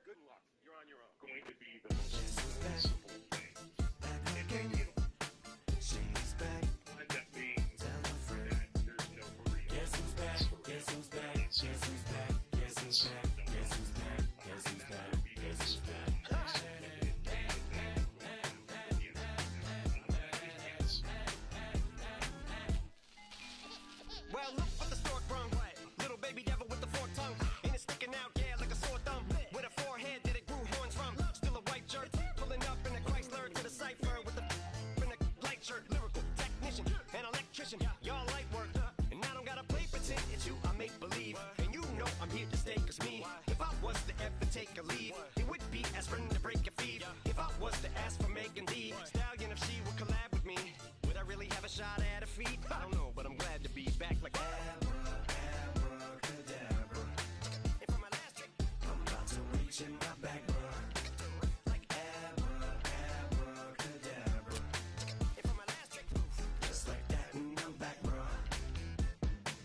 Good luck. You're on your own. Going to be the most sensible thing. And maybe that means that there's no hurry. Guess who's back? Guess who's back? Guess who's back? Guess who's back? Guess who's back? Guess who's back? Guess who's back? Well, look what the stork brung. Little baby devil with the forked tongue. And it's sticking out, yeah, like a sore thumb. With a forehead that it grew horns from. Still a white jerk. Pulling up in a Chrysler to the cipher with the in a light shirt. Lyrical technician, an electrician. Y'all light work. And I don't gotta play pretend. It's you I make believe. And you know I'm here to stay, cause me, if I was to ever take a leave, it would be aspirin to break a fever. If I was to ask for Megan D Stallion, if she would collab with me, would I really have a shot at her feet? I don't know, but I'm glad to be back like abracadabra. And for my last trick, I'm about to reach in my back, bro. Like abracadabra. And for my last trick, just like that, and I'm back, bro.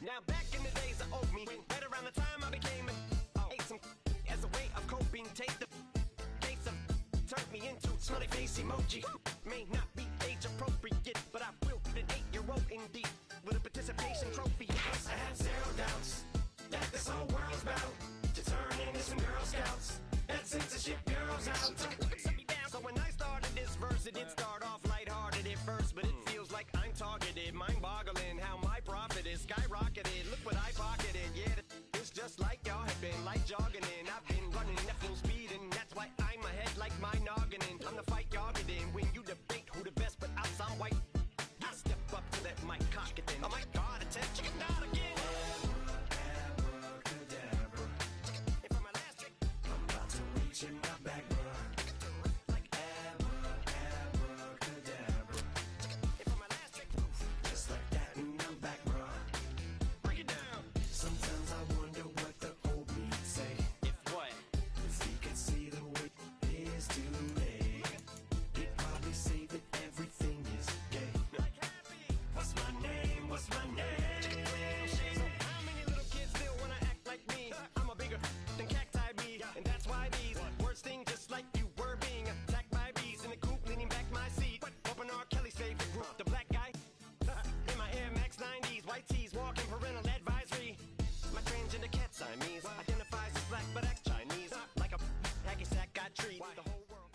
Now back in the days of old me, right around the time I became ate some as a way of coping. Take the gates of turned me into smiley face emoji. May not be age appropriate, but I will be an 8-year-old indeed with a participation trophy. Yes, I have zero doubts that this whole world's bound to turn into some Girl Scouts. That censorship bureau's out. So when I started this verse, it did start off lighthearted at first, but it feels like I'm targeted. Mind-boggling how my profit is skyrocketed. Look what I pocketed. Yeah, it's just like y'all have been like jogging in. I've been running at full speed, and that's why I'm ahead like my noggin. I'm the fight y'all get in when you debate who the best, but I'm white. I step up to that mic, cock it then. Oh my God, attempt chicken out again. Abracadabra. And for my last trick, I'm about to reach in my back, bro. Like abracadabra. And for my last trick, just like that, and I'm back, bro. Break it down. Sometimes I wonder what the old me'd say. If what? If he could see the way it is today, he'd probably say that everything is gay. What's my name? What's my name? So how many little kids still wanna act like me? I'm a bigger than cacti me, and that's why these words sting just like you were being attacked by bees in the coop, leaning back my seat. Open R. Kelly's favorite group, the black guy. In my Air Max 90s, white tees, walking parental advisory. My transgender cat Siamese identifies as black but acts Chinese. Like a hacky sack got treat. The whole world.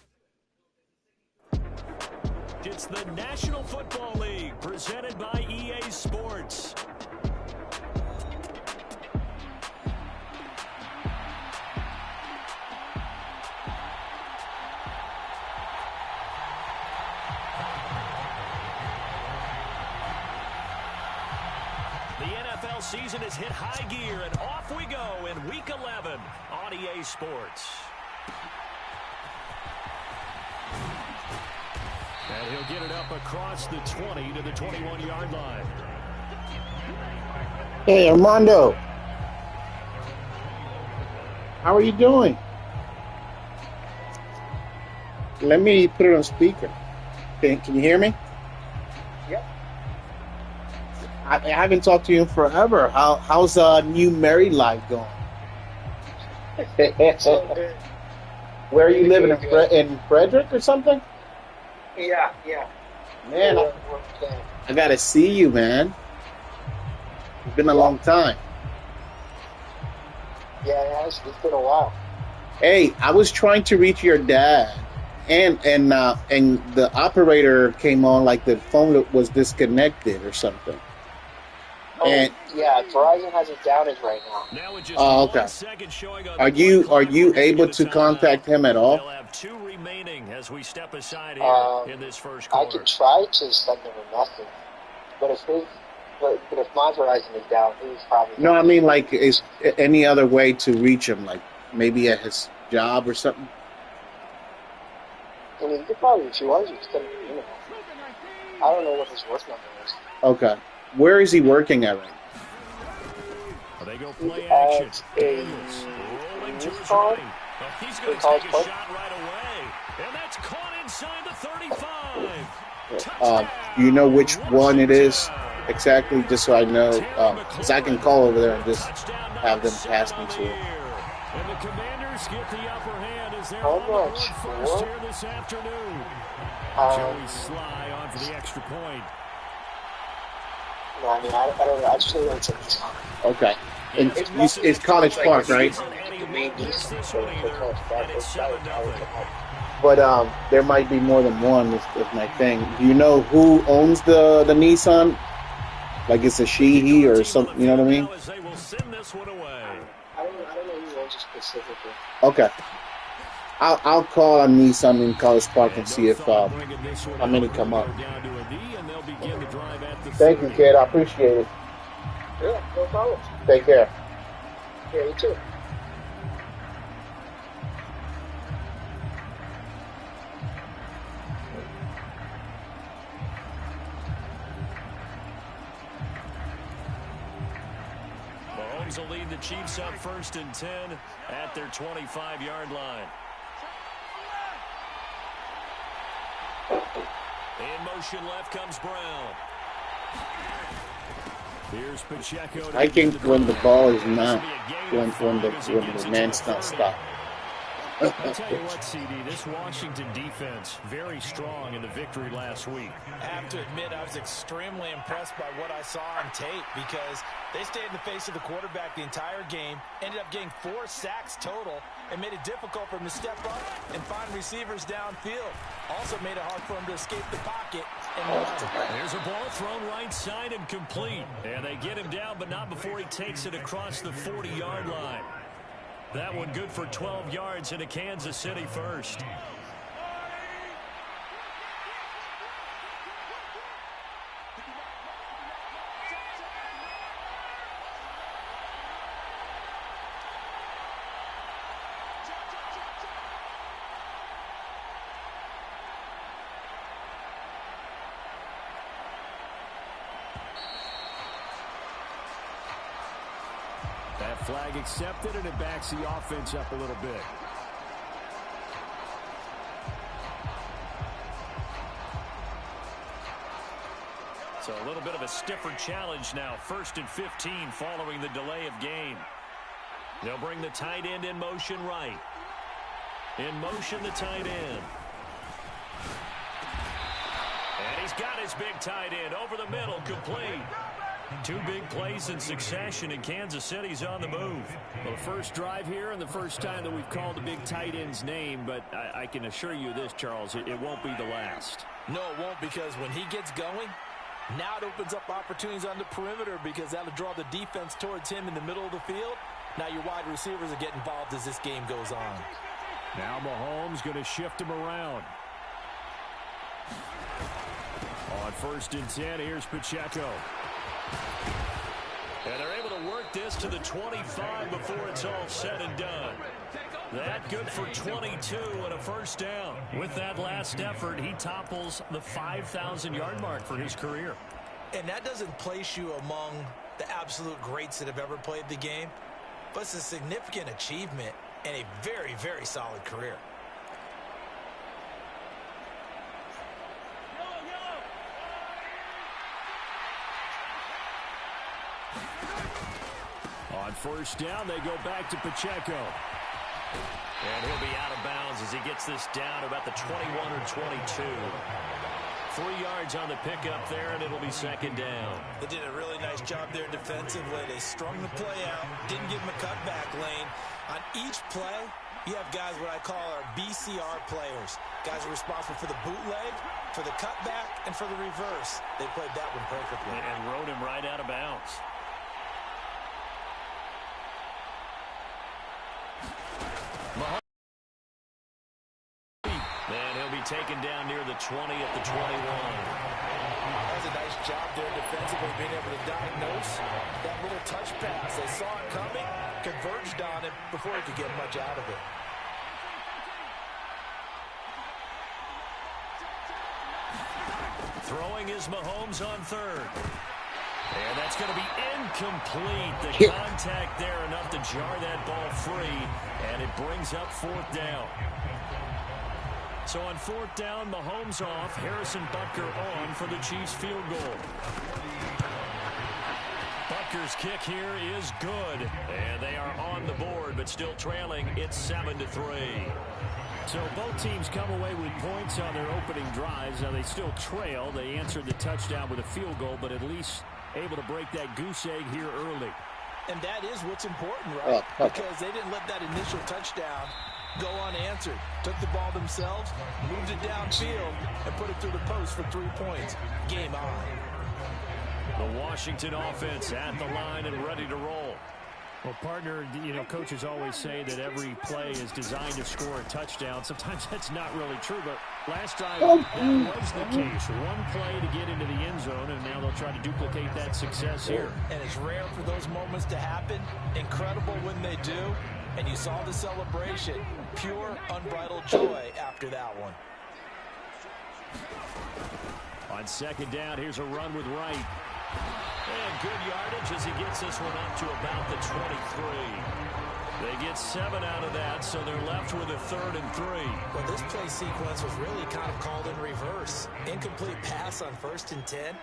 It's the National Football League, presented by EA Sports. The NFL season has hit high gear, and off we go in Week 11 on EA Sports. And he'll get it up across the 20 to the 21-yard line. Hey, Armando. How are you doing? Let me put it on speaker. Can you hear me? Yep. I haven't talked to you in forever. How's new married life going? So good. Where are you living, in Frederick or something? Yeah. Man, I gotta see you, man. It's been a long time. Yeah, it has. It's been a while. Hey, I was trying to reach your dad, and the operator came on like the phone was disconnected or something. Oh, And yeah, Verizon has it down as right now. Now with just okay. 1 second showing on Are the you clock, we're gonna able get a to timeout. contact him at all? They'll have 2 remaining as we step aside here in this first I quarter. can try to send him a message, but if my Verizon is down, he's probably No, I mean like is any other way to reach him, like maybe at his job or something? I mean, you could probably, if you wanted, you could send him an email. I don't know what his work number is. Okay. Where is he working at right now? They go play action. Daniels, Rolling to his called? right. He's going to Called take a play? shot right away. And that's caught inside the 35. Do Touchdown, you know which one it is Washington. exactly, just so I know? Because I can call over there and just Touchdown have them number pass 7 me on to the it. year. And the Commanders get the upper hand as they're How on the board much? first What? here this afternoon. Joey Sly on for the extra point. No, I mean, I don't know. I just really want to take this on. Okay. And it's College Park, right? The main piece for College Park. It's probably come But there might be more than one. Is my thing. Do you know who owns the Nissan? Like it's a he, or something. You know what I mean? They will send this one away. I don't know who owns it specifically. Okay. I'll call on Nissan in College Park and see if how many come up. Thank you, kid. I appreciate it. Yeah, no problem. Take care. Yeah, you too. Mahomes will lead the Chiefs up 1st and 10 at their 25-yard line. In motion left comes Brown. Here's Pacheco. I think when the ball is not, when the man's not stopped. I'll tell you what, CD, this Washington defense, very strong in the victory last week. I have to admit, I was extremely impressed by what I saw on tape because they stayed in the face of the quarterback the entire game, ended up getting 4 sacks total, and made it difficult for him to step up and find receivers downfield. Also made it hard for him to escape the pocket and run. There's a ball thrown right side and complete. And they get him down, but not before he takes it across the 40-yard line. That one good for 12 yards into Kansas City first. That flag accepted, and it backs the offense up a little bit. So a little bit of a stiffer challenge now. 1st and 15 following the delay of game. They'll bring the tight end in motion right. In motion, the tight end. And he's got his big tight end over the middle, complete. 2 big plays in succession, and Kansas City's on the move. Well, the first drive here and the first time that we've called the big tight end's name, but I can assure you this, Charles, it won't be the last. No, it won't, because when he gets going, now it opens up opportunities on the perimeter because that'll draw the defense towards him in the middle of the field. Now your wide receivers are getting involved as this game goes on. Now Mahomes going to shift him around. On 1st and 10, here's Pacheco. And they're able to work this to the 25 before it's all said and done. That good for 22 and a first down. With that last effort, he topples the 5,000-yard mark for his career. And that doesn't place you among the absolute greats that have ever played the game, but it's a significant achievement and a very, very solid career. On 1st down, they go back to Pacheco. And he'll be out of bounds as he gets this down to about the 21 or 22. 3 yards on the pickup there, and it'll be 2nd down. They did a really nice job there defensively. They strung the play out, didn't give him a cutback lane. On each play, you have guys what I call our BCR players. Guys are responsible for the bootleg, for the cutback, and for the reverse. They played that one perfectly. And rode him right out of bounds. And he'll be taken down near the 20 at the 21. That was a nice job there defensively, being able to diagnose that little touch pass. They saw it coming, converged on it before he could get much out of it. Throwing is Mahomes on 3rd. And that's going to be incomplete. The contact there enough to jar that ball free, and it brings up 4th down. So on 4th down, Mahomes off, Harrison Butker on for the Chiefs field goal. Rutgers kick here is good. And they are on the board, but still trailing. It's 7-3. So both teams come away with points on their opening drives. Now they still trail. They answered the touchdown with a field goal, but at least able to break that goose egg here early. And that is what's important, right? Because they didn't let that initial touchdown go unanswered. Took the ball themselves, moved it downfield, and put it through the post for 3 points. Game on. The Washington offense at the line and ready to roll. Well, partner, coaches always say that every play is designed to score a touchdown. Sometimes that's not really true, but last drive that was the case. One play to get into the end zone, and now they'll try to duplicate that success here. And it's rare for those moments to happen. Incredible when they do. And you saw the celebration. Pure, unbridled joy after that one. On second down, here's a run with Wright. And good yardage as he gets this one up to about the 23. They get 7 out of that, so they're left with a 3rd and 3. Well, this play sequence was really kind of called in reverse. Incomplete pass on 1st and 10.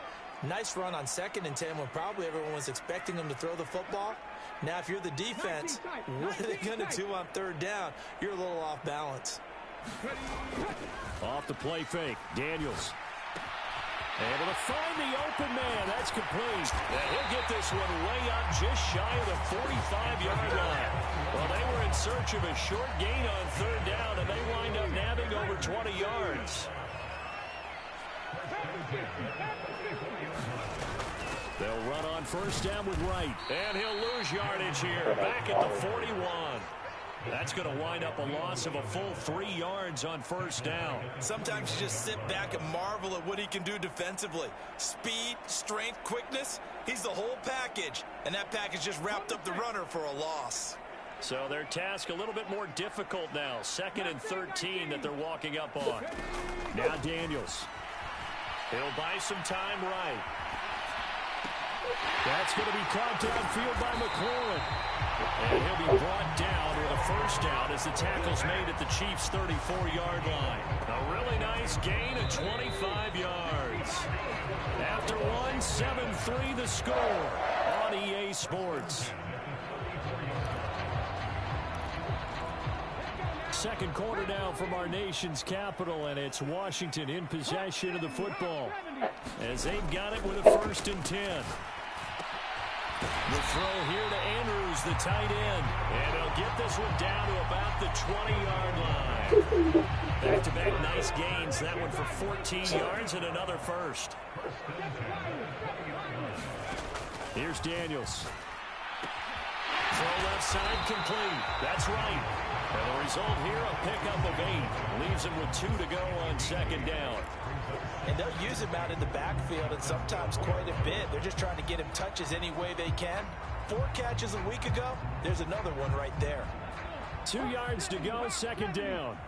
Nice run on 2nd and 10 when probably everyone was expecting them to throw the football. Now, if you're the defense, what are they going to do on 3rd down? You're a little off balance. Off the play fake, Daniels. Able to find the open man. That's complete. And he'll get this one way up just shy of the 45-yard line. Well, they were in search of a short gain on 3rd down, and they wind up nabbing over 20 yards. They'll run on 1st down with Wright. And he'll lose yardage here. Back at the 41. That's going to wind up a loss of a full 3 yards on 1st down. Sometimes you just sit back and marvel at what he can do defensively. Speed, strength, quickness. He's the whole package. And that package just wrapped up the runner for a loss. So their task a little bit more difficult now. 2nd and 13 that they're walking up on. Now Daniels. He'll buy some time right. That's going to be caught downfield by McLaurin. And he'll be brought down with a 1st down as the tackle's made at the Chiefs' 34-yard line. A really nice gain of 25 yards. After one, 7-3 the score on EA Sports. Second quarter now from our nation's capital, and it's Washington in possession of the football as they've got it with a 1st and 10. The throw here to Andrews, the tight end. And he'll get this one down to about the 20-yard line. Back-to-back nice gains. That one for 14 yards and another 1st. Here's Daniels. Throw left side complete. That's right. And the result here, a pickup of 8. Leaves him with 2 to go on 2nd down. And they'll use him out in the backfield and sometimes quite a bit. They're just trying to get him touches any way they can. 4 catches a week ago. There's another one right there. 2 yards to go, 2nd down.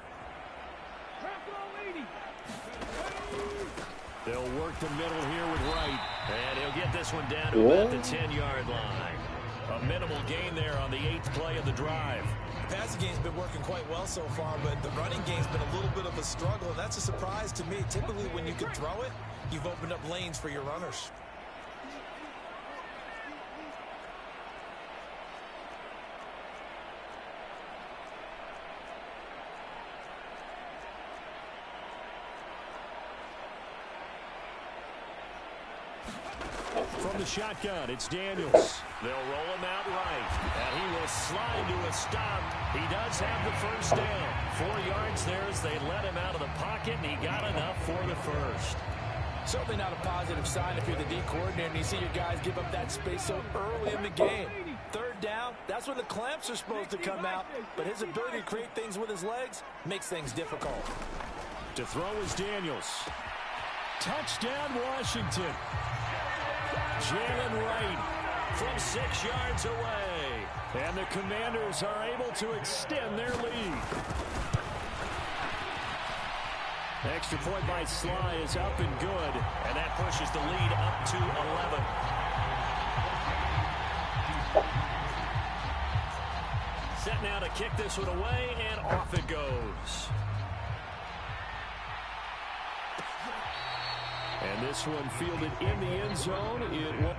They'll work the middle here with Wright. And he'll get this one down to about the 10-yard line. A minimal gain there on the 8th play of the drive. The passing game's been working quite well so far, but the running game's been a little bit of a struggle, and that's a surprise to me. Typically, when you can throw it, you've opened up lanes for your runners. From the shotgun, it's Daniels. They'll roll him out right, and he will slide to a stop. He does have the 1st down. 4 yards there as they let him out of the pocket, and he got enough for the 1st. Certainly not a positive sign if you're the D coordinator and you see your guys give up that space so early in the game. 3rd down, that's when the clamps are supposed to come out, but his ability to create things with his legs makes things difficult. To throw is Daniels. Touchdown, Washington. Jalen Wright from 6 yards away. And the Commanders are able to extend their lead. Extra point by Sly is up and good. And that pushes the lead up to 11. Set now to kick this one away, and off it goes. And this one fielded in the end zone. It will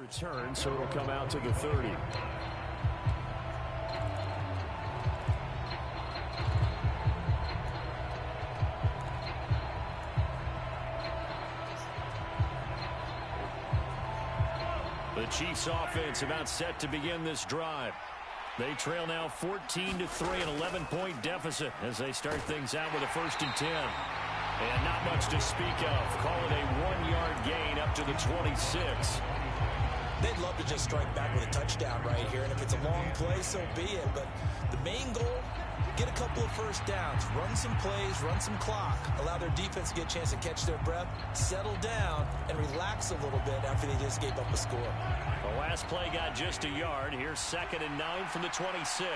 return, so it'll come out to the 30. The Chiefs offense about set to begin this drive. They trail now 14-3, an 11-point deficit as they start things out with a 1st and 10. And not much to speak of. Call it a 1-yard gain up to the 26. They'd love to just strike back with a touchdown right here, and if it's a long play, so be it. But the main goal, get a couple of first downs, run some plays, run some clock, allow their defense to get a chance to catch their breath, settle down, and relax a little bit after they just gave up a score. The last play got just a yard. Here's 2nd and 9 from the 26.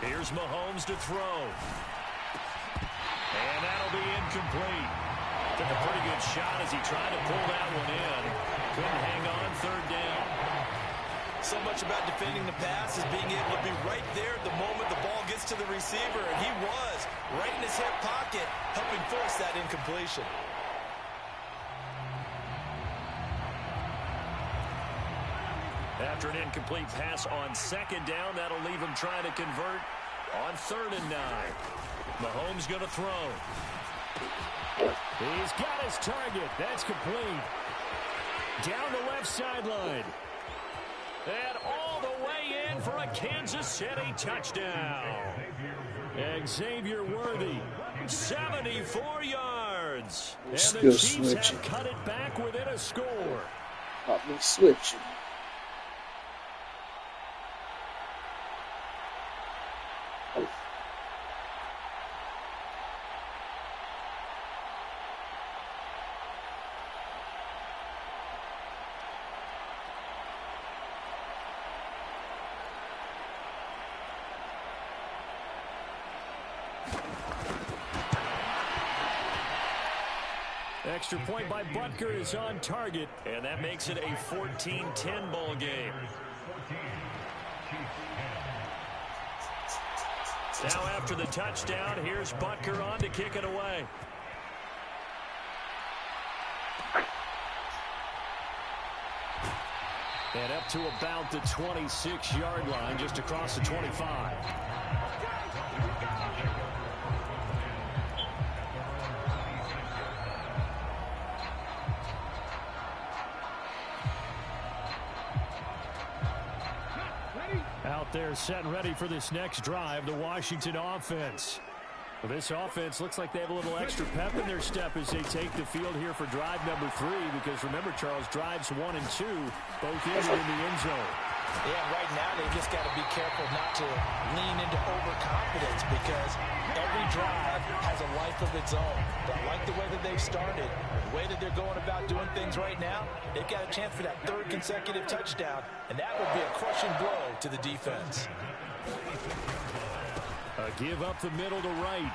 Here's Mahomes to throw. And that'll be incomplete. Took a pretty good shot as he tried to pull that one in. Couldn't hang on, 3rd down. So much about defending the pass is being able to be right there at the moment the ball gets to the receiver, and he was right in his hip pocket, helping force that incompletion. After an incomplete pass on 2nd down, that'll leave him trying to convert on 3rd and 9. Mahomes going to throw. He's got his target. That's complete. Down the left sideline. And all the way in for a Kansas City touchdown. Xavier Worthy, 74 yards. And the Chiefs have cut it back within a score. Got me switching. Extra point by Butker is on target, and that makes it a 14-10 ball game. Now after the touchdown, here's Butker on to kick it away. And up to about the 26-yard line, just across the 25. Out there set and ready for this next drive, the Washington offense. Well, this offense looks like they have a little extra pep in their step as they take the field here for drive number 3, because remember, Charles, drives 1 and 2 both ended in the end zone. Yeah, right now they just got to be careful not to lean into overconfidence, because every drive has a life of its own. But I like the way that they've started, the way that they're going about doing things right now. They've got a chance for that 3rd consecutive touchdown, and that would be a crushing blow to the defense. A give up the middle to right.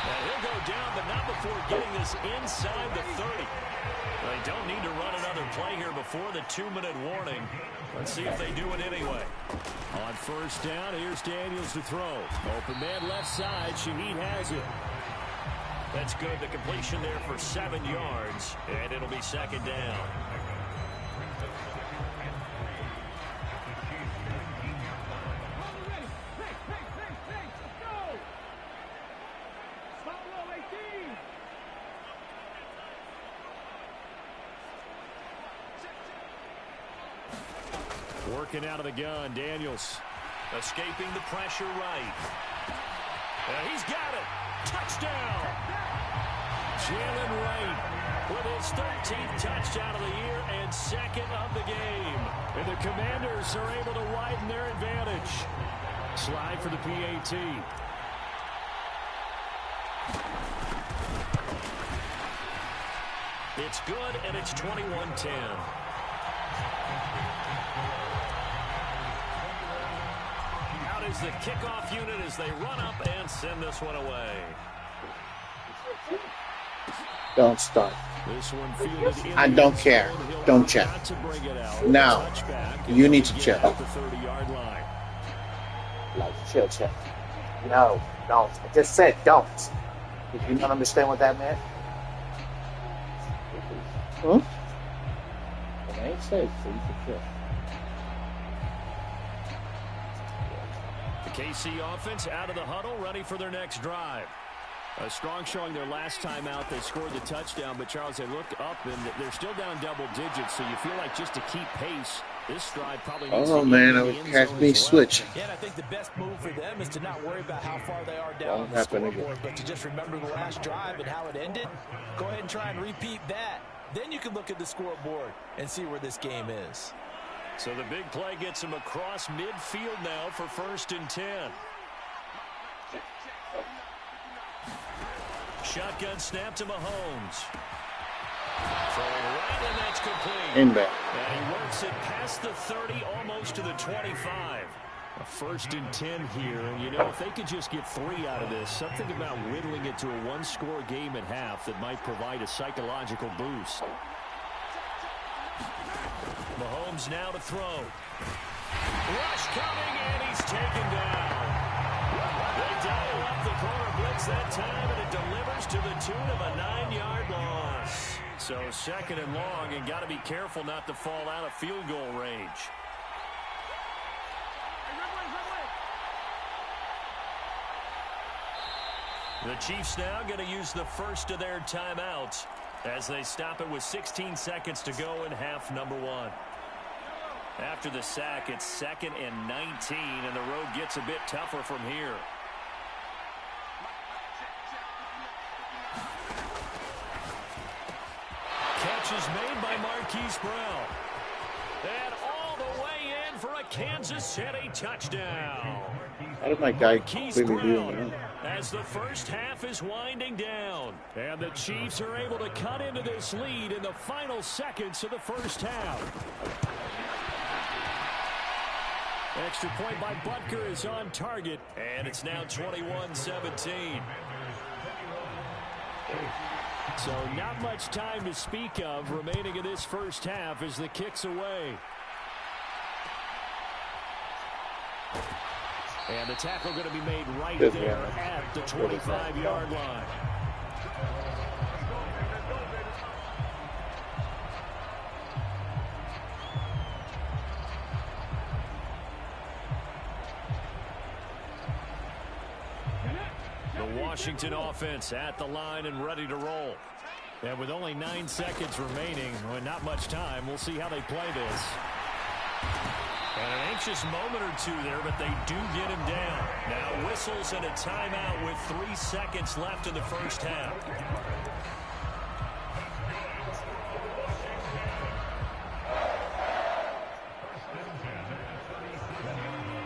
And he'll go down, but not before getting this inside the 30. They don't need to run another play here before the 2-minute warning. Let's see if they do it anyway. On 1st down, here's Daniels to throw. Open man left side. Shaheed has it. That's good. The completion there for 7 yards, and it'll be 2nd down. Working out of the gun, Daniels. Escaping the pressure right. And he's got it. Touchdown. Jalen Wright with his 13th touchdown of the year and 2nd of the game. And the Commanders are able to widen their advantage. Slide for the PAT. It's good, and it's 21-10. Out is the kickoff unit as they run up and send this one away. Don't start. This one fielded in I don't care. Don't check. Now, you need to check. At the 30-yard line. Like, chill, check. No, don't. I just said don't. Did you not understand what that meant? Huh? I ain't said free for kill. The KC offense out of the huddle, ready for their next drive. A strong showing their last time out. They scored the touchdown, but Charles, they look up and they're still down double digits, so you feel like just to keep pace, this drive probably needs to Oh get man, in I the was end catch zone me as well. switch. Yeah, and I think the best move for them is to not worry about how far they are down Won't on the happen scoreboard, again. but to just remember the last drive and how it ended. Go ahead and try and repeat that. Then you can look at the scoreboard and see where this game is. So the big play gets him across midfield now for 1st and 10. Shotgun snap to Mahomes. Throwing right, and that's complete. Inbound. And he works it past the 30, almost to the 25. A 1st and 10 here. And, you know, if they could just get 3 out of this, something about whittling it to a one-score game at half that might provide a psychological boost. Mahomes now to throw. Rush coming, and he's taken down. They dial up the corner blitz that time, and it delivers to the tune of a 9-yard loss. So 2nd and long, and got to be careful not to fall out of field goal range. The Chiefs now going to use the first of their timeouts as they stop it with 16 seconds to go in half number 1. After the sack, it's 2nd and 19, and the road gets a bit tougher from here. Catch is made by Marquise Brown. And all the way in for a Kansas City touchdown. How did my guy Marquise really do Brown that? as the first half is winding down. And the Chiefs are able to cut into this lead in the final seconds of the first half. Extra point by Butker is on target, and it's now 21-17. So not much time to speak of remaining in this first half as the kick's away. And the tackle going to be made right there at the 25-yard line. The Washington offense at the line and ready to roll. And with only 9 seconds remaining, well, not much time, we'll see how they play this. And an anxious moment or two there, but they do get him down. Now whistles and a timeout with 3 seconds left in the first half.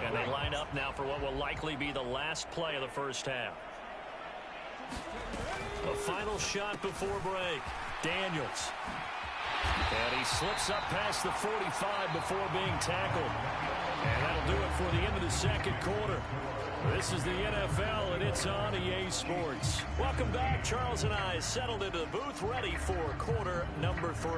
And they line up now for what will likely be the last play of the first half. A final shot before break. Daniels. And he slips up past the 45 before being tackled. And that'll do it for the end of the second quarter. This is the NFL, and it's on EA Sports. Welcome back. Charles and I settled into the booth, ready for quarter number 3.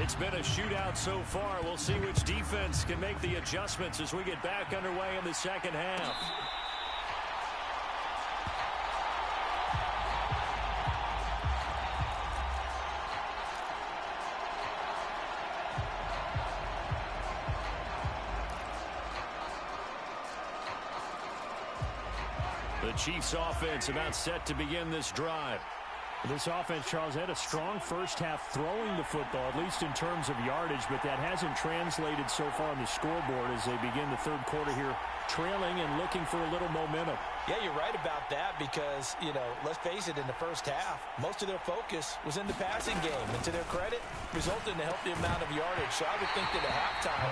It's been a shootout so far. We'll see which defense can make the adjustments as we get back underway in the second half. The Chiefs offense about set to begin this drive. This offense, Charles, had a strong first half throwing the football, at least in terms of yardage, but that hasn't translated so far on the scoreboard as they begin the third quarter here, trailing and looking for a little momentum. Yeah, you're right about that because, you know, let's face it, in the first half, most of their focus was in the passing game. And to their credit, resulted in a healthy amount of yardage. So I would think that at halftime,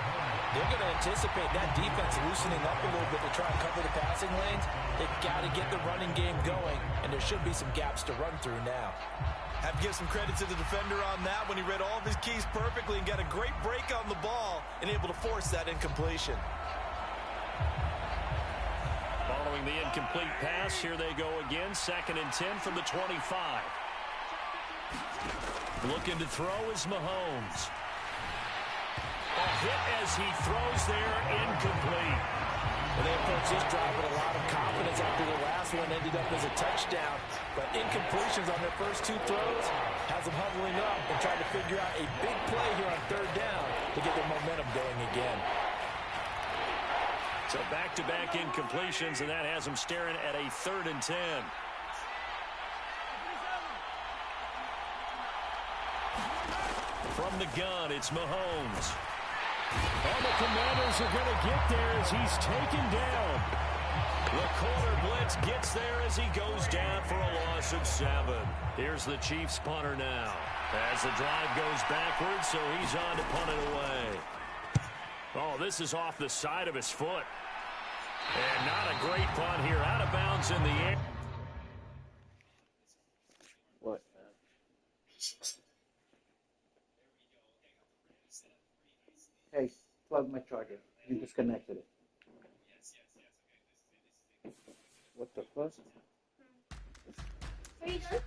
they're going to anticipate that defense loosening up a little bit to try and cover the passing lanes. They've got to get the running game going, and there should be some gaps to run through now. Have to give some credit to the defender on that when he read all of his keys perfectly and got a great break on the ball and able to force that incompletion. Following the incomplete pass, here they go again. 2nd and 10 from the 25. Looking to throw is Mahomes. A hit as he throws there, incomplete. Well, they approached this drive with a lot of confidence after the last one ended up as a touchdown. But incompletions on their first two throws has them huddling up and trying to figure out a big play here on third down to get their momentum going again. So back-to-back incompletions, and that has them staring at a 3rd and 10. From the gun, it's Mahomes. And the Commanders are going to get there as he's taken down. The corner blitz gets there as he goes down for a loss of 7. Here's the Chiefs punter now. As the drive goes backwards, so he's on to punt it away. Oh, this is off the side of his foot. And not a great punt here. Out of bounds in the air. What? Hey, plug my charger. You disconnected it. What the fuck? Are you done?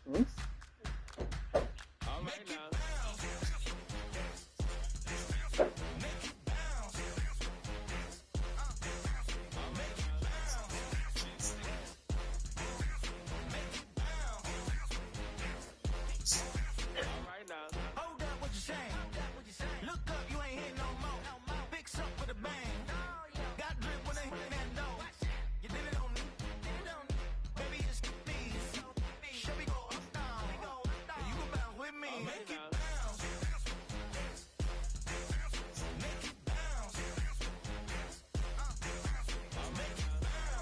Hmm? All right now. Hold up, what you saying? Look up, you ain't hitting no more. Fix up for the bang. Got drip when they hit that door. You did it on me. Baby, it's me. Should we go up, down? You can bounce with me. Make it bounce. Make it bounce. Make it bounce. Make it bounce.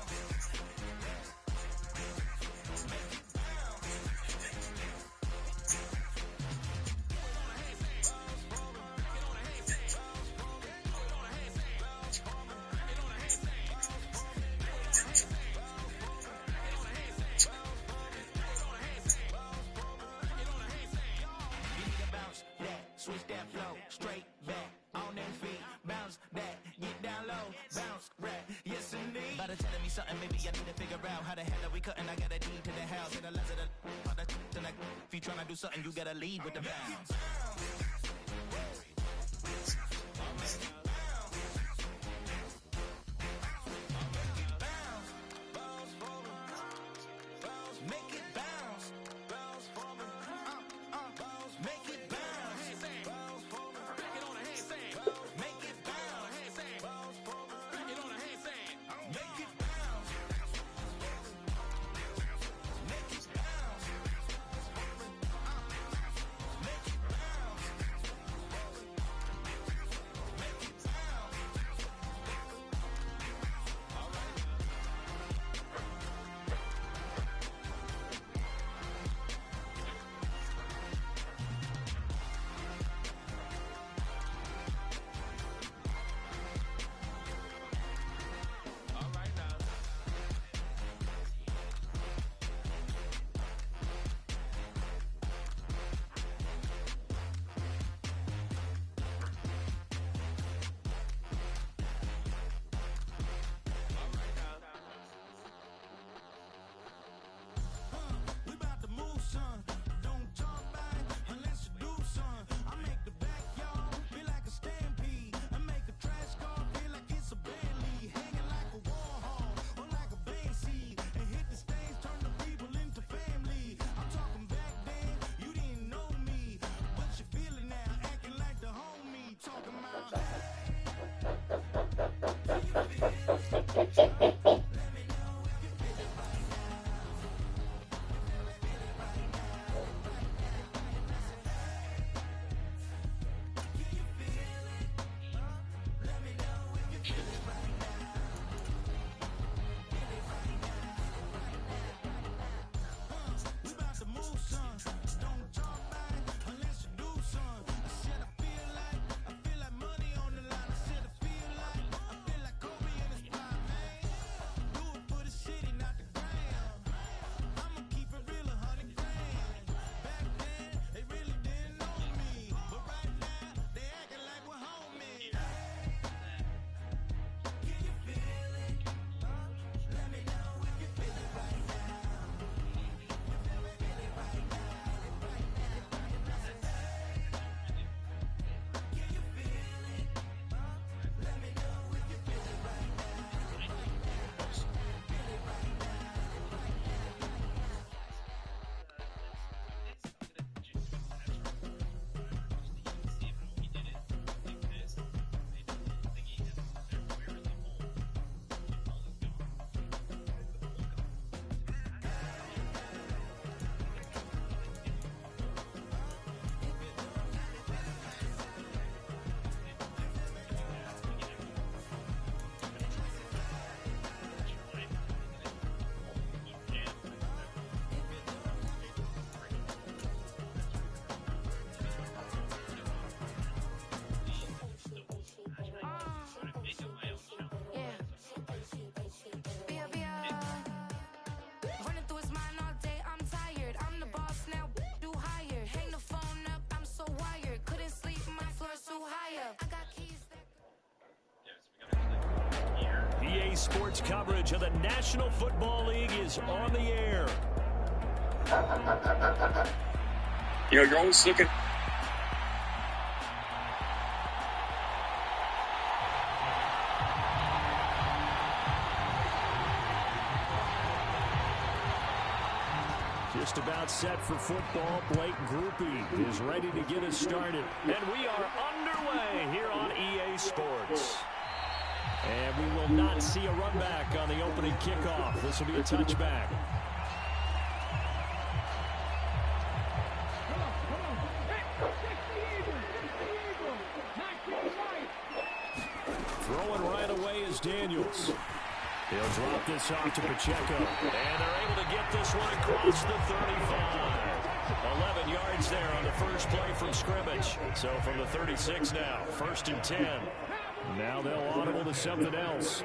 Switch that flow, straight back, on them feet, bounce that, get down low, bounce, rap, yes indeed. About to telling me something, maybe I need to figure out how the hell are we cutting, I got a deed to the house, and the last of the, if you tryna do something, you gotta lead with the bounce. Make it bounce, bounce for me, make it bounce, back it on a handstand, make it bounce, back it on a handstand, make it bounce, make it bounce, make it bounce, EA Sports coverage of the National Football League is on the air. You're always looking. Just about set for football. Blake Groupie is ready to get us started. And we are underway here on EA Sports. And we will not see a run back on the opening kickoff. This will be a touchback. Throwing right away is Daniels. He'll drop this off to Pacheco. And they're able to get this one across the 35. 11 yards there on the first play from scrimmage. So from the 36 now, 1st and 10. Now they'll audible to something else.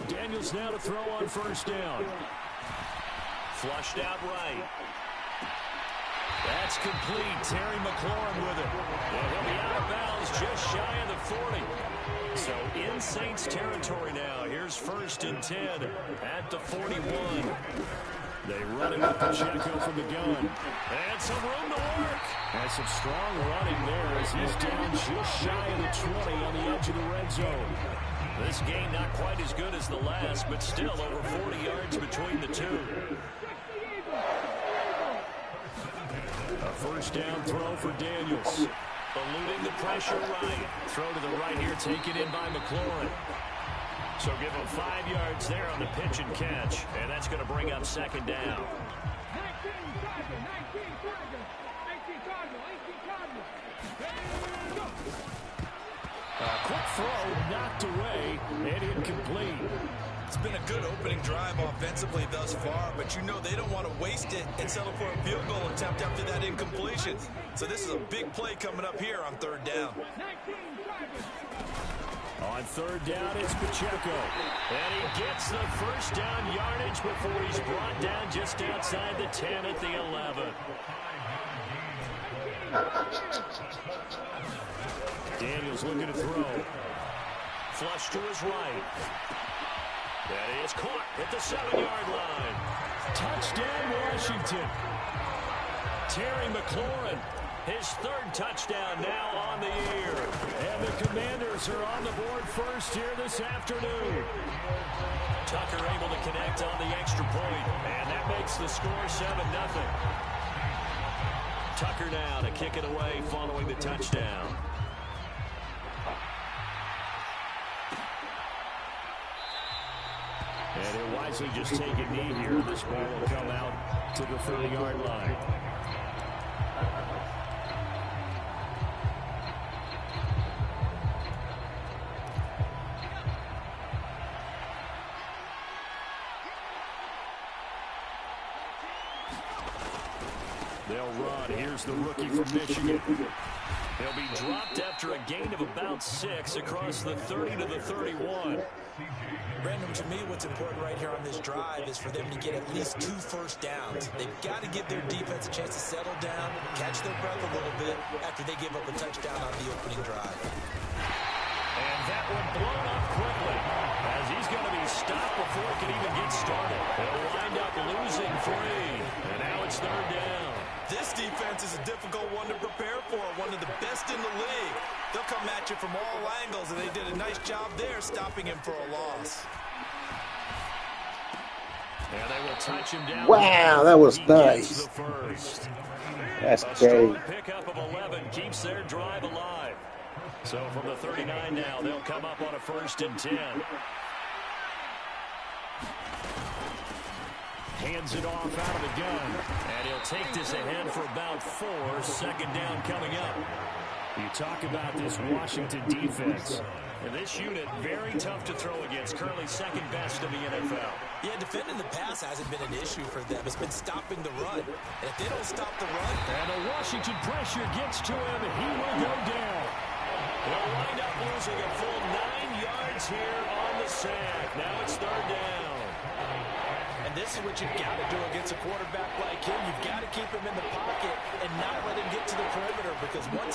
Daniels now to throw on 1st down. Flushed out right. That's complete. Terry McLaurin with it. And he'll be out of bounds just shy of the 40. So in Saints territory now. Here's 1st and 10 at the 41. They run it with Pacheco from the gun. And some room to work. And some strong running there as he's down just shy of the 20 on the edge of the red zone. This game not quite as good as the last, but still over 40 yards between the two. A 1st down throw for Daniels. Eluding the pressure right. Throw to the right here, taken in by McLaurin. So give him 5 yards there on the pitch and catch. And that's going to bring up 2nd down. A quick throw knocked away and incomplete. It's been a good opening drive offensively thus far, but you know they don't want to waste it and settle for a field goal attempt after that incompletion. So this is a big play coming up here on 3rd down. On 3rd down, it's Pacheco. And he gets the 1st down yardage before he's brought down just outside the 10 at the 11. Daniels looking to throw. Flush to his right. That is caught at the 7-yard line. Touchdown, Washington. Terry McLaurin, his 3rd touchdown now on the year. And the Commanders are on the board first here this afternoon. Tucker able to connect on the extra point, and that makes the score 7-0. Tucker now to kick it away following the touchdown. And he'll wisely just take a knee here. This ball will come out to the 30-yard line. They'll run. Here's the rookie from Michigan. He'll be dropped after a gain of about 6 across the 30 to the 31. Brandon, to me, what's important right here on this drive is for them to get at least 2 first downs. They've got to give their defense a chance to settle down, catch their breath a little bit after they give up a touchdown on the opening drive. And that one blown up quickly as he's going to be stopped before it can even get started. They'll wind up losing 3. And now it's 3rd down. This defense is a difficult one to prepare for, one of the best in the league. They'll come at you from all angles, and they did a nice job there stopping him for a loss. And they will touch him down. Wow, that was nice. The first. That's A great. strong pickup of 11 keeps their drive alive. So from the 39 now, they'll come up on a 1st and 10. Hands it off out of the gun. And he'll take this ahead for about 4. 2nd down coming up. You talk about this Washington defense. And this unit, very tough to throw against. Currently 2nd best in the NFL. Yeah, defending the pass hasn't been an issue for them. It's been stopping the run. And if they don't stop the run... And the Washington pressure gets to him, and he will go down. They'll wind up losing a full 9 yards here on the sack. Now it's 3rd down. And this is what you've got to do against a quarterback like him. You've got to keep him in the pocket and not let him get to the perimeter, because once he